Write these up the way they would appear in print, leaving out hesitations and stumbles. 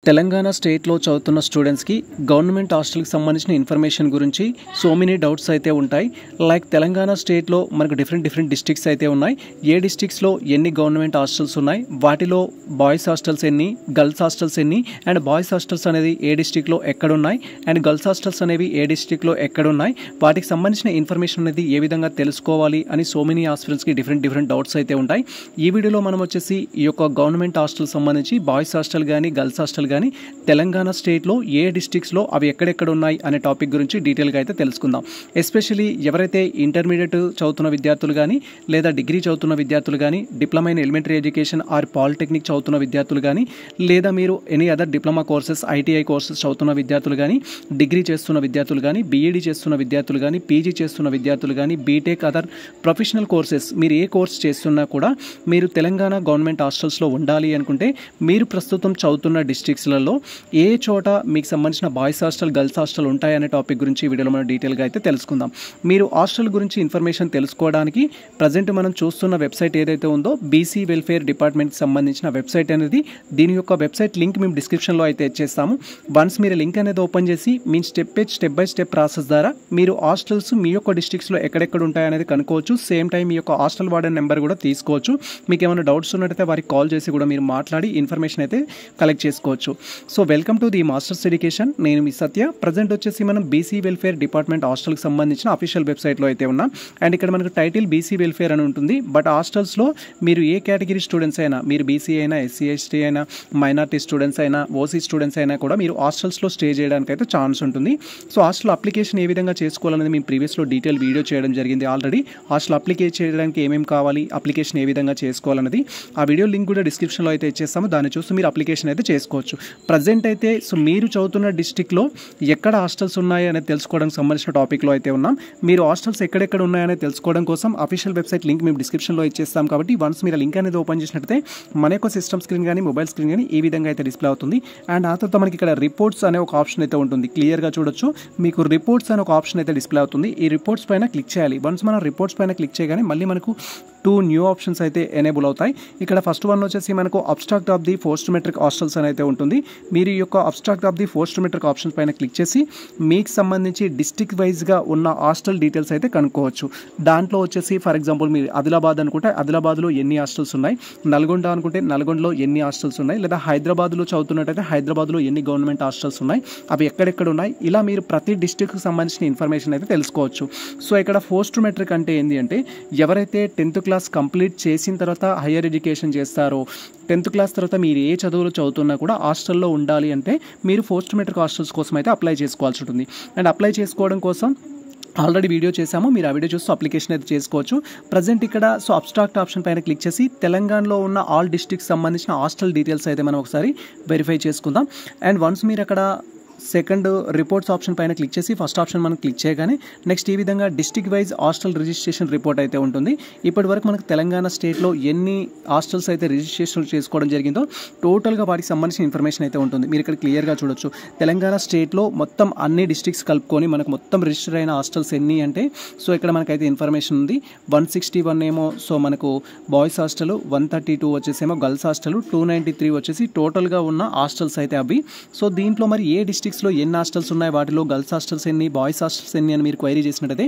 తెలంగాణ స్టేట్లో చదువుతున్న స్టూడెంట్స్కి గవర్నమెంట్ హాస్టల్కి సంబంధించిన ఇన్ఫర్మేషన్ గురించి సో మెనీ డౌట్స్ అయితే ఉంటాయి. లైక్ తెలంగాణ స్టేట్లో మనకు డిఫరెంట్ డిస్ట్రిక్ట్స్ అయితే ఉన్నాయి. ఏ డిస్ట్రిక్ట్స్లో ఎన్ని గవర్నమెంట్ హాస్టల్స్ ఉన్నాయి, వాటిలో బాయ్స్ హాస్టల్స్ ఎన్ని, గర్ల్స్ హాస్టల్స్ ఎన్ని, అండ్ బాయ్స్ హాస్టల్స్ అనేది ఏ డిస్ట్రిక్ట్లో ఎక్కడున్నాయి, అండ్ గర్ల్స్ హాస్టల్స్ అనేవి ఏ డిస్ట్రిక్ట్లో ఎక్కడున్నాయి, వాటికి సంబంధించిన ఇన్ఫర్మేషన్ అనేది ఏ విధంగా తెలుసుకోవాలి అని సో మెనీ ఆస్పిరెంట్స్కి డిఫరెంట్ డౌట్స్ అయితే ఉంటాయి. ఈ వీడియోలో మనం వచ్చేసి ఈ యొక్క గవర్నమెంట్ హాస్టల్ సంబంధించి బాయ్స్ హాస్టల్ కానీ గర్ల్స్ హాస్టల్ కానీ తెలంగాణ స్టేట్లో ఏ డిస్ట్రిక్ట్స్లో అవి ఎక్కడెక్కడ ఉన్నాయి అనే టాపిక్ గురించి డీటెయిల్గా అయితే తెలుసుకుందాం. ఎస్పెషల్లీ ఎవరైతే ఇంటర్మీడియట్ చదువుతున్న విద్యార్థులు కానీ లేదా డిగ్రీ చదువుతున్న విద్యార్థులు కానీ, diploma in elementary education or polytechnic చదువుతున్న విద్యార్థులు కానీ, లేదా మీరు any other diploma courses ITI courses చదువుతున్న విద్యార్థులు కానీ, డిగ్రీ చేస్తున్న విద్యార్థులు కానీ, బీఈడీ చేస్తున్న విద్యార్థులు కానీ, పీజీ చేస్తున్న విద్యార్థులు కానీ, బీటెక్ అదర్ ప్రొఫెషనల్ కోర్సెస్ మీరు ఏ కోర్స్ చేస్తున్నా కూడా మీరు తెలంగాణ గవర్నమెంట్ హాస్టల్స్లో ఉండాలి అనుకుంటే మీరు ప్రస్తుతం చదువుతున్న డిస్ట్రిక్ట్స్లలో ఏ చోట మీకు సంబంధించిన బాయ్స్ హాస్టల్ గర్ల్స్ హాస్టల్ ఉంటాయనే టాపిక్ గురించి ఈ వీడియోలో మనం డీటెయిల్గా అయితే తెలుసుకుందాం. మీరు హాస్టల్ గురించి ఇన్ఫర్మేషన్ తెలుసుకోవడానికి ప్రజెంట్ మనం చూస్తున్న వెబ్సైట్ ఏదైతే ఉందో బీసీ వెల్ఫేర్ డిపార్ట్మెంట్కి సంబంధించిన వెబ్సైట్ అనేది, దీని యొక్క వెబ్సైట్ లింక్ మేము డిస్క్రిప్షన్లో అయితే ఇచ్చేస్తాము. వన్స్ మీరు లింక్ అనేది ఓపెన్ చేసి మీ స్టెప్ బై స్టెప్ ప్రాసెస్ ద్వారా మీరు హాస్టల్స్ మీ యొక్క డిస్ట్రిక్ట్స్లో ఎక్కడెక్కడ ఉంటాయనేది కనుక్కోవచ్చు. సేమ్ టైం మీ యొక్క హాస్టల్ వార్డెన్ నెంబర్ కూడా తీసుకోవచ్చు. మీకు ఏమైనా డౌట్స్ ఉన్నట్టయితే వారికి కాల్ చేసి కూడా మీరు మాట్లాడి ఇన్ఫర్మేషన్ అయితే కలెక్ట్ చేసుకోవచ్చు. So welcome to the masters education. నేను మీ సత్య. ప్రజెంట్ వచ్చేసి మనం బీసీ వెల్ఫేర్ డిపార్ట్మెంట్ హాస్టల్కి సంబంధించిన అఫీషియల్ వెబ్సైట్లో అయితే ఉన్నాం. అండ్ ఇక్కడ మనకు టైటిల్ బీసీ వెల్ఫేర్ అని ఉంటుంది. బట్ హాస్టల్స్లో మీరు ఏ కేటగిరీ స్టూడెంట్స్ అయినా, మీరు బీసీ అయినా, ఎస్సీ ఎస్టీ అయినా, మైనార్టీ స్టూడెంట్స్ అయినా, ఓసీ స్టూడెంట్స్ అయినా కూడా మీరు హాస్టల్స్లో స్టే చేయడానికి అయితే ఛాన్స్ ఉంటుంది. సో హాస్టల్ అప్లికేషన్ ఏ విధంగా చేసుకోవాలనేది మేము ప్రీవియస్లో డీటెయిల్ వీడియో చేయడం జరిగింది ఆల్రెడీ. హాస్టల్ అప్లికేట్ చేయడానికి ఏమేమి కావాలి, అప్లికేషన్ ఏ విధంగా చేసుకోవాలనేది ఆ వీడియో లింక్ కూడా డిస్క్రిప్షన్లో అయితే ఇచ్చేస్తాము. దాన్ని చూసి మీరు అప్లికేషన్ అయితే చేసుకోవచ్చు. ప్రజెంట్ అయితే సో మీరు చదువుతున్న డిస్ట్రిక్ట్లో ఎక్కడ హాస్టల్స్ ఉన్నాయి అనేది తెలుసుకోవడానికి సంబంధించిన టాపిక్లో అయితే ఉన్నాం. మీరు హాస్టల్స్ ఎక్కడెక్కడ ఉన్నాయనేది తెలుసుకోవడం కోసం అఫీషియల్ వెబ్సైట్ లింక్ మేము డిస్క్రిప్షన్లో ఇచ్చేస్తాం. కాబట్టి వన్స్ మీరు లింక్ అనేది ఓపెన్ చేసినట్లయితే మన యొక్క సిస్టమ్ స్క్రీన్ కానీ మొబైల్ స్క్రీన్ కానీ ఈ విధంగా అయితే డిస్ప్లే అవుతుంది. అండ్ ఆ తర్వాత మనకి ఇక్కడ రిపోర్ట్స్ అనే ఒక ఆప్షన్ అయితే ఉంటుంది. క్లియర్గా చూడొచ్చు. మీకు రిపోర్ట్స్ అనే ఒక ఆప్షన్ అయితే డిస్ప్లే అవుతుంది. ఈ రిపోర్ట్స్ పైన క్లిక్ చేయాలి. వన్స్ మనం రిపోర్ట్స్ పైన క్లిక్ చేయగానే మళ్ళీ మనకు 2 న్యూ ఆప్షన్స్ అయితే ఎనేబుల్ అవుతాయి. ఇక్కడ ఫస్ట్ వన్ వచ్చేసి మనకు abstract of the post matric hostels అని అయితే ఉంటుంది. మీరు ఈ యొక్క abstract of the post matric option పైన క్లిక్ చేసి మీకు సంబంధించి డిస్ట్రిక్ట్ వైజ్గా ఉన్న హాస్టల్ డీటెయిల్స్ అయితే కనుక్కోవచ్చు. దాంట్లో వచ్చేసి ఫర్ ఎగ్జాంపుల్ మీరు ఆదిలాబాద్ అనుకుంటే ఆదిలాబాద్లో ఎన్ని హాస్టల్స్ ఉన్నాయి, నల్గొండ అనుకుంటే నల్గొండలో ఎన్ని హాస్టల్స్ ఉన్నాయి, లేదా హైదరాబాద్లో చదువుతున్నట్టయితే హైదరాబాద్లో ఎన్ని గవర్నమెంట్ హాస్టల్స్ ఉన్నాయి, అవి ఎక్కడెక్కడ ఉన్నాయి, ఇలా మీరు ప్రతి డిస్ట్రిక్ట్కి సంబంధించిన ఇన్ఫర్మేషన్ అయితే తెలుసుకోవచ్చు. సో ఇక్కడ పోస్ట్ మెట్రిక్ అంటే ఏంటి అంటే ఎవరైతే 10th క్లాస్ కంప్లీట్ చేసిన తర్వాత హయ్యర్ ఎడ్యుకేషన్ చేస్తారో, 10th క్లాస్ తర్వాత మీరు ఏ చదువులు చదువుతున్నా కూడా హాస్టల్లో ఉండాలి అంటే మీరు పోస్ట్ మెట్రిక్ హాస్టల్స్ కోసం అయితే అప్లై చేసుకోవాల్సి ఉంటుంది. అండ్ అప్లై చేసుకోవడం కోసం ఆల్రెడీ వీడియో చేశాము. మీరు ఆ వీడియో చూస్తూ అప్లికేషన్ అయితే చేసుకోవచ్చు. ప్రజెంట్ ఇక్కడ సో అబ్స్ట్రాక్ట్ ఆప్షన్ పైన క్లిక్ చేసి తెలంగాణలో ఉన్న ఆల్ డిస్ట్రిక్ట్స్ సంబంధించిన హాస్టల్ డీటెయిల్స్ అయితే మనం ఒకసారి వెరిఫై చేసుకుందాం. అండ్ వన్స్ మీరు అక్కడ సెకండ్ రిపోర్ట్స్ ఆప్షన్ పైన క్లిక్ చేసి ఫస్ట్ ఆప్షన్ మనం క్లిక్ చేయగానే నెక్స్ట్ ఈ విధంగా district wise hostel registration report అయితే ఉంటుంది. ఇప్పటి వరకు మనకు తెలంగాణ స్టేట్లో ఎన్ని హాస్టల్స్ అయితే రిజిస్ట్రేషన్ చేసుకోవడం జరిగిందో టోటల్గా వాటికి సంబంధించిన ఇన్ఫర్మేషన్ అయితే ఉంటుంది. మీరు ఇక్కడ క్లియర్గా చూడొచ్చు. తెలంగాణ స్టేట్లో మొత్తం అన్ని డిస్ట్రిక్ట్స్ కలుపుకొని మనకు మొత్తం రిజిస్టర్ అయిన హాస్టల్స్ ఎన్ని అంటే సో ఇక్కడ మనకైతే ఇన్ఫర్మేషన్ ఉంది. 161 ఏమో సో మనకు బాయ్స్ హాస్టల్, 132 వచ్చేసేమో గర్ల్స్ హాస్టల్, 293 వచ్చేసి టోటల్గా ఉన్న హాస్టల్స్ అయితే అవి. సో దీంట్లో మరి ఏ డిస్ట్రిక్ట్స్లో ఎన్ని హాస్టల్స్ ఉన్నాయి, వాటిలో గర్ల్స్ హాస్టల్స్ ఎన్ని, బాయ్స్ హాస్టల్స్ ఎన్ని అని మీరు క్వైరీ చేసినట్టయితే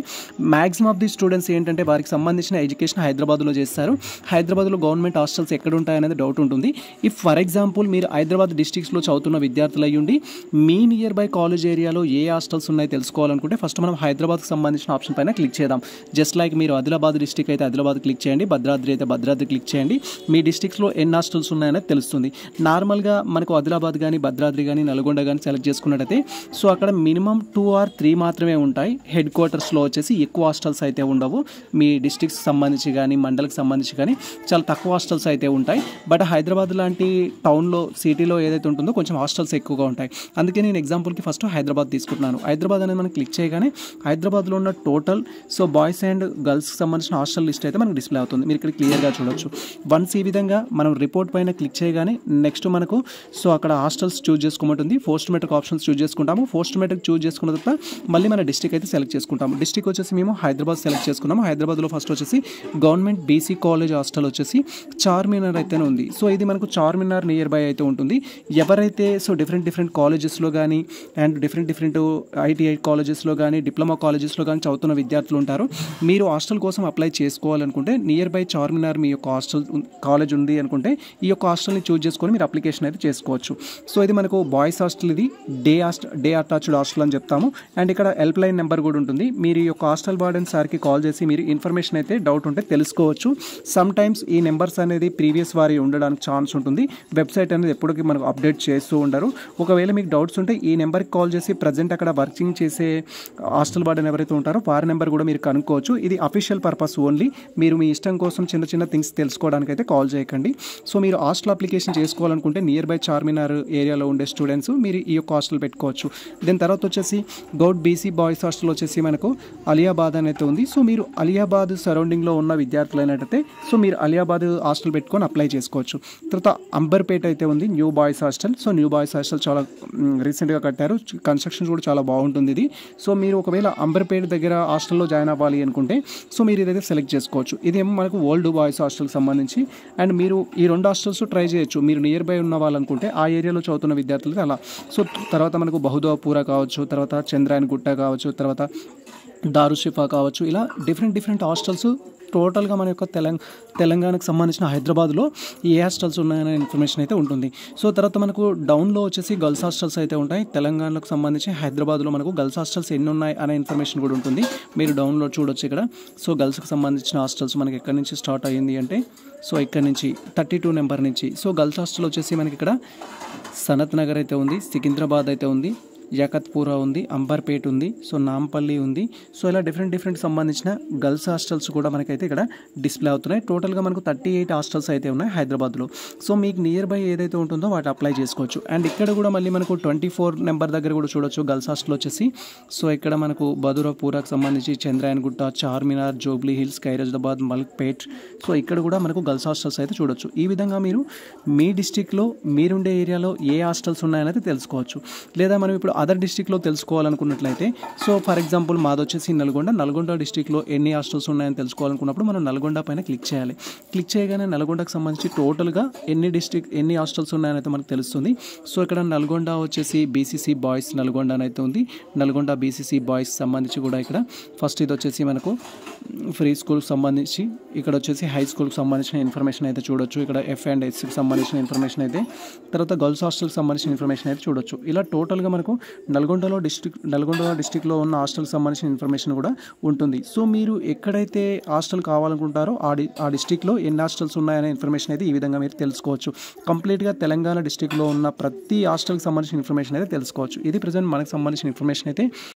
మ్యాక్సిమం ఆఫ్ ది స్టూడెంట్స్ ఏంటంటే వారికి సంబంధించిన ఎడ్యుకేషన్ హైదరాబాద్లో చేస్తారు. హైదరాబాద్లో గవర్నమెంట్ హాస్టల్స్ ఎక్కడ ఉంటాయనేది డౌట్ ఉంటుంది. ఇఫ్ ఫర్ ఎగ్జాంపుల్ మీరు హైదరాబాద్ డిస్ట్రిక్ట్స్లో చదువుతున్న విద్యార్థులు అయ్యుండి మీ నియర్ బై కాలేజ్ ఏరియాలో ఏ హాస్టల్స్ ఉన్నాయో తెలుసుకోవాలనుకుంటే ఫస్ట్ మనం హైదరాబాద్కి సంబంధించిన ఆప్షన్ పైన క్లిక్ చేద్దాం. జస్ట్ లైక్ మీరు ఆదిలాబాద్ డిస్ట్రిక్ట్ అయితే ఆదిలాబాద్ క్లిక్ చేయండి, భద్రాద్రి అయితే భద్రాద్రి క్లిక్ చేయండి. మీ డిస్ట్రిక్ట్స్లో ఎన్ని హాస్టల్స్ ఉన్నాయనేది తెలుస్తుంది. నార్మల్గా మనకు ఆదిలాబాద్ కానీ భద్రాద్రి కానీ నల్గొండ కానీ సెలెక్ట్ చేసుకున్నట్టయితే సో అక్కడ మినిమం 2 or 3 మాత్రమే ఉంటాయి. హెడ్ క్వార్టర్స్లో వచ్చేసి ఎక్కువ హాస్టల్స్ అయితే ఉండవు. మీ డిస్ట్రిక్ట్స్ సంబంధించి కానీ మండలికి సంబంధించి కానీ చాలా తక్కువ హాస్టల్స్ అయితే ఉంటాయి. బట్ హైదరాబాద్ లాంటి టౌన్లో సిటీలో ఏదైతే ఉంటుందో కొంచెం హాస్టల్స్ ఎక్కువగా ఉంటాయి. అందుకే నేను ఎగ్జాంపుల్కి ఫస్ట్ హైదరాబాద్ తీసుకుంటున్నాను. హైదరాబాద్ అనేది మనం క్లిక్ చేయగానే హైదరాబాద్లో ఉన్న టోటల్ సో బాయ్స్ అండ్ గర్ల్స్కి సంబంధించిన హాస్టల్ లిస్ట్ అయితే మనకు డిస్ప్లే అవుతుంది. మీరు ఇక్కడ క్లియర్గా చూడొచ్చు. వన్స్ ఈ విధంగా మనం రిపోర్ట్ పైన క్లిక్ చేయగానే నెక్స్ట్ మనకు సో అక్కడ హాస్టల్స్ చూస్ చేసుకోమంటుంది. పోస్ట్ మెట్రిక్ ఆప్షన్ హాస్టల్స్ చూస్ చేసుకుంటాము. పోస్ట్ మెట్రిక్ చూస్ చేసుకున్న తర్వాత మళ్ళీ మన డిస్ట్రిక్ట్ అయితే సెలెక్ట్ చేసుకుంటాము. డిస్ట్రిక్ట్ వచ్చేసి మేము హైదరాబాద్ సెలెక్ట్ చేసుకున్నాము. హైదరాబాద్లో ఫస్ట్ వచ్చేసి గవర్నమెంట్ బీసీ కాలేజ్ హాస్టల్ వచ్చేసి చార్మినార్ అయితేనే ఉంది. సో ఇది మనకు చార్మినార్ నియర్ బై అయితే ఉంటుంది. ఎవరైతే సో డిఫరెంట్ కాలేజెస్లో కానీ అండ్ డిఫరెంట్ ఐటీఐ కాలేజెస్లో కానీ డిప్లొమా కాలేజెస్లో కానీ చదువుతున్న విద్యార్థులు ఉంటారో మీరు హాస్టల్ కోసం అప్లై చేసుకోవాలనుకుంటే నియర్ బై చార్మినార్ మీ యొక్క హాస్టల్ కాలేజ్ ఉంది అనుకుంటే ఈ యొక్క హాస్టల్ని చూస్ చేసుకొని మీరు అప్లికేషన్ అయితే చేసుకోవచ్చు. సో ఇది మనకు బాయ్స్ హాస్టల్, ఇది డే అటాచ్డ్ హాస్టల్ అని చెప్తాము. అండ్ ఇక్కడ హెల్ప్ లైన్ నెంబర్ కూడా ఉంటుంది. మీరు ఈ యొక్క హాస్టల్ వార్డెన్ సార్కి కాల్ చేసి మీరు ఇన్ఫర్మేషన్ అయితే డౌట్ ఉంటే తెలుసుకోవచ్చు. సమ్ టైమ్స్ ఈ నెంబర్స్ అనేది ప్రీవియస్ వారి ఉండడానికి ఛాన్స్ ఉంటుంది. వెబ్సైట్ అనేది ఎప్పటికీ మనకు అప్డేట్ చేస్తూ ఉండరు. ఒకవేళ మీకు డౌట్స్ ఉంటే ఈ నెంబర్కి కాల్ చేసి ప్రజెంట్ అక్కడ వర్కింగ్ చేసే హాస్టల్ వార్డెన్ ఎవరైతే ఉంటారో వారి నెంబర్ కూడా మీరు కనుక్కోవచ్చు. ఇది అఫీషియల్ పర్పస్ ఓన్లీ. మీరు మీ ఇష్టం కోసం చిన్న థింగ్స్ తెలుసుకోవడానికి అయితే కాల్ చేయకండి. సో మీరు హాస్టల్ అప్లికేషన్ చేసుకోవాలనుకుంటే నియర్ బై చార్మినార్ ఏరియాలో ఉండే స్టూడెంట్స్ మీరు ఈ యొక్క హాస్టల్ పెట్టుకోవచ్చు. దీని తర్వాత వచ్చేసి గౌట్ బీసీ బాయ్స్ హాస్టల్ వచ్చేసి మనకు అలియాబాద్ అనేది ఉంది. సో మీరు అలియాబాద్ సరౌండింగ్లో ఉన్న విద్యార్థులు అయినట్టయితే సో మీరు అలియాబాద్ హాస్టల్ పెట్టుకొని అప్లై చేసుకోవచ్చు. తర్వాత అంబర్పేట అయితే ఉంది new boys hostel. So new boys hostel చాలా రీసెంట్గా కట్టారు. కన్స్ట్రక్షన్ కూడా చాలా బాగుంటుంది ఇది. సో మీరు ఒకవేళ అంబర్పేట దగ్గర హాస్టల్లో జాయిన్ అవ్వాలి అనుకుంటే సో మీరు ఇదైతే సెలెక్ట్ చేసుకోవచ్చు. ఇదేమో మనకు ఓల్డ్ బాయ్స్ హాస్టల్కి సంబంధించి. అండ్ మీరు ఈ 2 హాస్టల్స్ ట్రై చేయొచ్చు. మీరు నియర్ బై ఉన్న వాళ్ళనుకుంటే ఆ ఏరియాలో చదువుతున్న విద్యార్థులకి అలా. సో తర్వాత మనకు బహుదాపూర కావచ్చు, తర్వాత చంద్రాయన్ గుట్ట కావచ్చు, తర్వాత దారుషిఫా కావచ్చు, ఇలా డిఫరెంట్ హాస్టల్స్ టోటల్గా మన యొక్క తెలంగాణకు సంబంధించిన హైదరాబాద్లో ఏ హాస్టల్స్ ఉన్నాయనే ఇన్ఫర్మేషన్ అయితే ఉంటుంది. సో తర్వాత మనకు డౌన్లో వచ్చేసి గర్ల్స్ హాస్టల్స్ అయితే ఉంటాయి. తెలంగాణకు సంబంధించి హైదరాబాద్లో మనకు గర్ల్స్ హాస్టల్స్ ఎన్ని ఉన్నాయి అనే ఇన్ఫర్మేషన్ కూడా ఉంటుంది. మీరు డౌన్లో చూడొచ్చు ఇక్కడ. సో గర్ల్స్కి సంబంధించిన హాస్టల్స్ మనకి ఎక్కడి నుంచి స్టార్ట్ అయ్యింది అంటే సో ఇక్కడ నుంచి 32 నెంబర్ నుంచి. సో గర్ల్స్ హాస్టల్ వచ్చేసి మనకి ఇక్కడ సనత్ నగర్ అయితే ఉంది, సికింద్రాబాద్ అయితే ఉంది, యాకత్పూరా ఉంది, అంబర్పేట్ ఉంది, సో నాంపల్లి ఉంది. సో ఇలా డిఫరెంట్ సంబంధించిన గర్ల్స్ హాస్టల్స్ కూడా మనకైతే ఇక్కడ డిస్ప్లే అవుతున్నాయి. టోటల్గా మనకు 38 హాస్టల్స్ అయితే ఉన్నాయి హైదరాబాద్లో. సో మీకు నియర్ బై ఏదైతే ఉంటుందో వాటి అప్లై చేసుకోవచ్చు. అండ్ ఇక్కడ కూడా మళ్ళీ మనకు 24 నెంబర్ దగ్గర కూడా చూడొచ్చు గర్ల్స్ హాస్టల్ వచ్చేసి. సో ఇక్కడ మనకు బదురాపూరాకు సంబంధించి Chandrayangutta, Charminar, Jubilee Hills, Khairatabad, Malakpet. So ఇక్కడ కూడా మనకు గర్ల్స్ హాస్టల్స్ అయితే చూడొచ్చు. ఈ విధంగా మీరు మీ డిస్టిక్లో మీరుండే ఏరియాలో ఏ హాస్టల్స్ ఉన్నాయనేది తెలుసుకోవచ్చు. లేదా మనం ఇప్పుడు అదర్ డిస్ట్రిక్ట్లో తెలుసుకోవాలనుకున్నట్లయితే సో ఫర్ ఎగ్జాంపుల్ మాది వచ్చేసి నల్గొండ డిస్ట్రిక్ట్లో ఎన్ని హాస్టల్స్ ఉన్నాయని తెలుసుకోవాలనుకున్నప్పుడు మనం నల్గొండ పైన క్లిక్ చేయాలి. క్లిక్ చేయగానే నల్గొండకు సంబంధించి టోటల్గా ఎన్ని హాస్టల్స్ ఉన్నాయని అయితే మనకు తెలుస్తుంది. సో ఇక్కడ నల్గొండ వచ్చేసి బీసీసీ బాయ్స్ నల్గొండ అయితే ఉంది. నల్గొండ బీసీసీ బాయ్స్ సంబంధించి కూడా ఇక్కడ ఫస్ట్ ఇది వచ్చేసి మనకు ఫ్రీ స్కూల్కి సంబంధించి, ఇక్కడ వచ్చేసి హై స్కూల్కి సంబంధించిన ఇన్ఫర్మేషన్ అయితే చూడొచ్చు. ఇక్కడ F&Sకి సంబంధించిన ఇన్ఫర్మేషన్ అయితే, తర్వాత గర్ల్స్ హాస్టల్కి సంబంధించిన ఇన్ఫర్మేషన్ అయితే చూడొచ్చు. ఇలా టోటల్గా మనకు నల్గొండ డిస్ట్రిక్ట్లో ఉన్న హాస్టల్కి సంబంధించిన ఇన్ఫర్మేషన్ కూడా ఉంటుంది. సో మీరు ఎక్కడైతే హాస్టల్ కావాలనుకుంటారో ఆ డిస్ట్రిక్ట్లో ఎన్ని హాస్టల్స్ ఉన్నాయనే ఇన్ఫర్మేషన్ అయితే ఈ విధంగా మీరు తెలుసుకోవచ్చు. కంప్లీట్గా తెలంగాణ డిస్ట్రిక్ట్లో ఉన్న ప్రతి హాస్టల్కి సంబంధించిన ఇన్ఫర్మేషన్ అయితే తెలుసుకోవచ్చు. ఇది ప్రజెంట్ మనకు సంబంధించిన ఇన్ఫర్మేషన్ అయితే.